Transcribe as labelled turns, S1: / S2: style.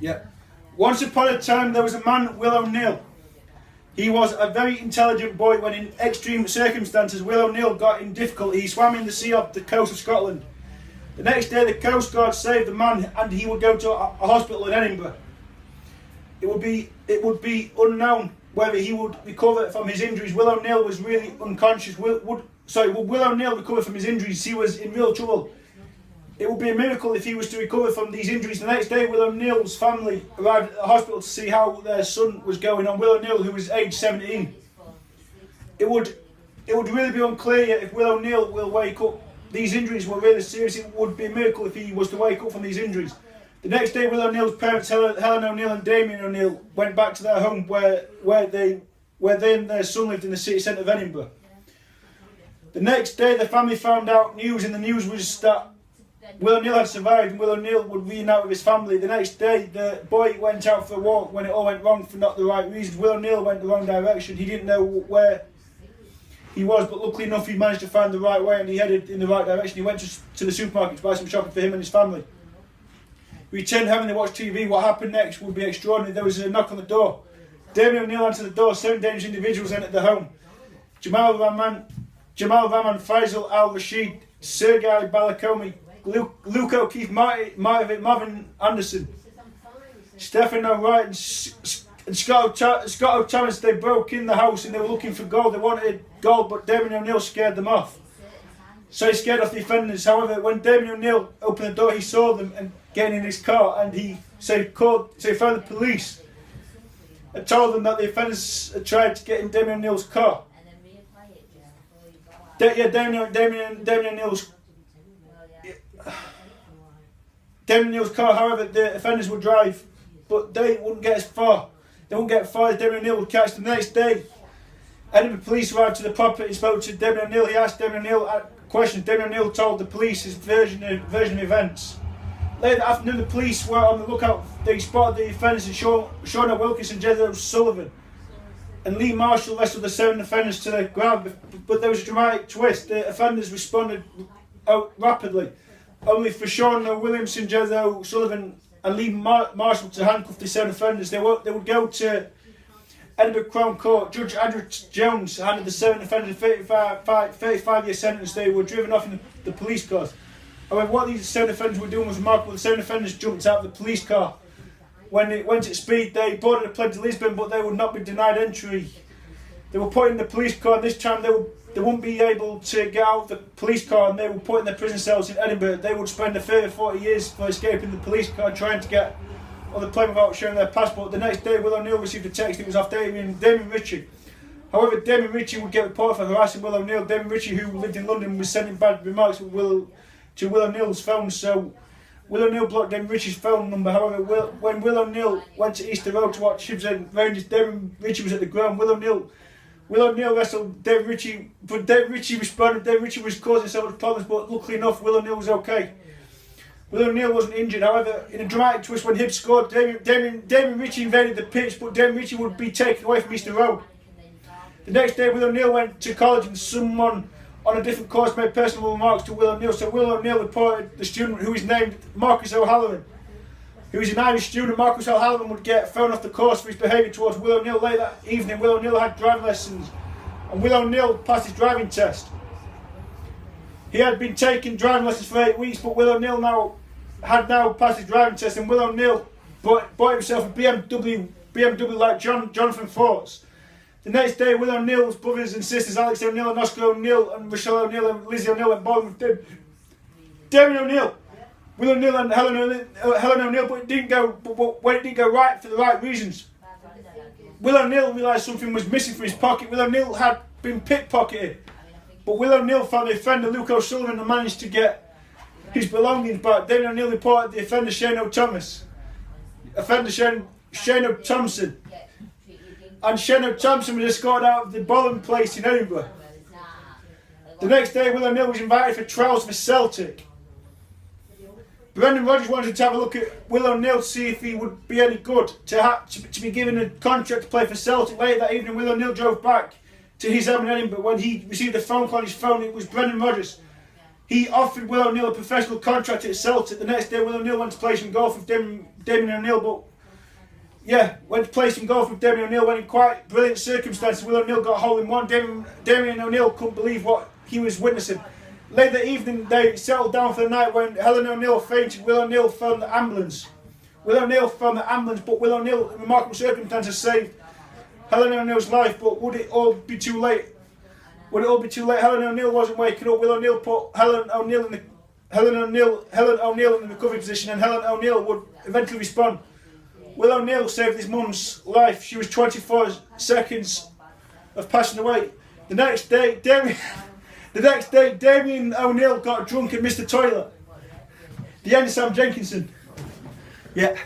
S1: Yeah. Once upon a time there was a man, Will O'Neill. He was a very intelligent boy. When in extreme circumstances Will O'Neill got in difficulty, he swam in the sea off the coast of Scotland. The next day the Coast Guard saved the man and he would go to a hospital in Edinburgh. It would be unknown whether he would recover from his injuries. Will O'Neill was really unconscious. Would Will O'Neill recover from his injuries? He was in real trouble. It would be a miracle if he was to recover from these injuries. The next day, Will O'Neill's family arrived at the hospital to see how their son was going on. Will O'Neill, who was aged 17. It would really be unclear yet if Will O'Neill will wake up. These injuries were really serious. It would be a miracle if he was to wake up from these injuries. The next day, Will O'Neill's parents, Helen O'Neill and Damien O'Neill, went back to their home where they and their son lived in the city centre of Edinburgh. The next day, the family found out news, and the news was that Will O'Neill had survived and Will O'Neill would reunite with his family. The next day, the boy went out for a walk when it all went wrong for not the right reasons. Will O'Neill went the wrong direction. He didn't know where he was, but luckily enough, he managed to find the right way and he headed in the right direction. He went to the supermarket to buy some shopping for him and his family. He returned home and they watched TV. What happened next would be extraordinary. There was a knock on the door. Damien O'Neill answered the door. 7 dangerous individuals entered the home. Jamal Rahman, Faisal Al-Rashid, Sergei Balakomi, Luke O'Keefe, Marvin Anderson, Stefano Wright and Scott O'Thomas. They broke in the house and they were looking for gold. They wanted gold, but Damien O'Neill scared them off. So he scared off the offenders. However, when Damien O'Neill opened the door, he saw them and getting in his car, and he found the police and told them that the offenders had tried to get in Damien O'Neill's car. Damien O'Neill's car, however, the offenders would drive, but they wouldn't get as far. They wouldn't get far as Damien O'Neill would catch them. The next day, Edinburgh police arrived to the property and spoke to Damien O'Neill. He asked Damien O'Neill questions. Damien O'Neill told the police his version of events. Later that afternoon, the police were on the lookout. They spotted the offenders in Shauna Wilkinson, Jethro Sullivan, and Lee Marshall wrestled the 7 offenders to the ground. But there was a dramatic twist. The offenders responded rapidly. Only for Shauna Williamson, Jethro Sullivan and Lee Marshall to handcuff the 7 offenders. They would go to Edinburgh Crown Court. Judge Andrew Jones handed the 7 offenders a 35-year sentence. They were driven off in the police cars. However, what these 7 offenders were doing was remarkable. The 7 offenders jumped out of the police car. When it went at speed, they boarded a plane to Lisbon, but they would not be denied entry. They were put in the police car, and this time they wouldn't be able to get out of the police car, and they were put in their prison cells in Edinburgh. They would spend a further 40 years for escaping the police car, trying to get on the plane without showing their passport. The next day, Will O'Neill received a text. It was off Damien Ritchie. However, Damien Ritchie would get reported for harassing Will O'Neill. Damien Ritchie, who lived in London, was sending bad remarks to Will O'Neill's phone, so Will O'Neill blocked Damien Ritchie's phone number. However, when Will O'Neill went to Easter Road to watch Hibs and Rangers, Damien Ritchie was at the ground. Will O'Neill wrestled David Ritchie, but David Ritchie responded. David Ritchie was causing so much problems, but luckily enough, Will O'Neill was okay. Will O'Neill wasn't injured. However, in a dramatic twist, when Hibs scored, Damien Ritchie invaded the pitch, but Damien Ritchie would be taken away from Easter Road. The next day, Will O'Neill went to college, and someone on a different course made personal remarks to Will O'Neill. So Will O'Neill reported the student, who is named Marcus O'Halloran, who is an Irish student. Marcus O'Halloran would get thrown off the course for his behaviour towards Will O'Neill. Late that evening, Will O'Neill had driving lessons, and Will O'Neill passed his driving test. He had been taking driving lessons for 8 weeks, but Will O'Neill had passed his driving test, and Will O'Neill bought himself a BMW like Jonathan Fort's. The next day, Will O'Neill's brothers and sisters, Alex O'Neill and Oscar O'Neill and Rochelle O'Neill and Lizzie O'Neill, went bowling with Damien O'Neill, Will O'Neill and Helen O'Neill, but it didn't go right for the right reasons. Will O'Neill realised something was missing from his pocket. Will O'Neill had been pickpocketed, but Will O'Neill found the offender, Luke O'Sullivan, and managed to get his belongings back. Damien O'Neill reported the offender, Shane O'Thompson. And Shane O'Thompson was escorted out of the bowling place in Edinburgh. The next day, Will O'Neill was invited for trials for Celtic. Brendan Rodgers wanted to have a look at Will O'Neill to see if he would be any good to be given a contract to play for Celtic. Later that evening, Will O'Neill drove back to his home in Edinburgh. When he received a phone call on his phone, it was Brendan Rodgers. He offered Will O'Neill a professional contract at Celtic. The next day, Will O'Neill went to play some golf with Damien O'Neill, but went to play some golf with Damien O'Neill, went in quite brilliant circumstances. Will O'Neill got a hole in one. Damien O'Neill couldn't believe what he was witnessing. Later that evening, they settled down for the night when Helen O'Neill fainted. Will O'Neill found the ambulance. But Will O'Neill, in remarkable circumstances, saved Helen O'Neill's life. But would it all be too late? Helen O'Neill wasn't waking up. Will O'Neill put Helen O'Neill in the recovery position, and Helen O'Neill would eventually respond. Will O'Neill saved his mum's life. She was 24 seconds of passing away. The next day, Damien O'Neill got drunk and missed the toilet. The end of Sam Jenkinson. Yeah.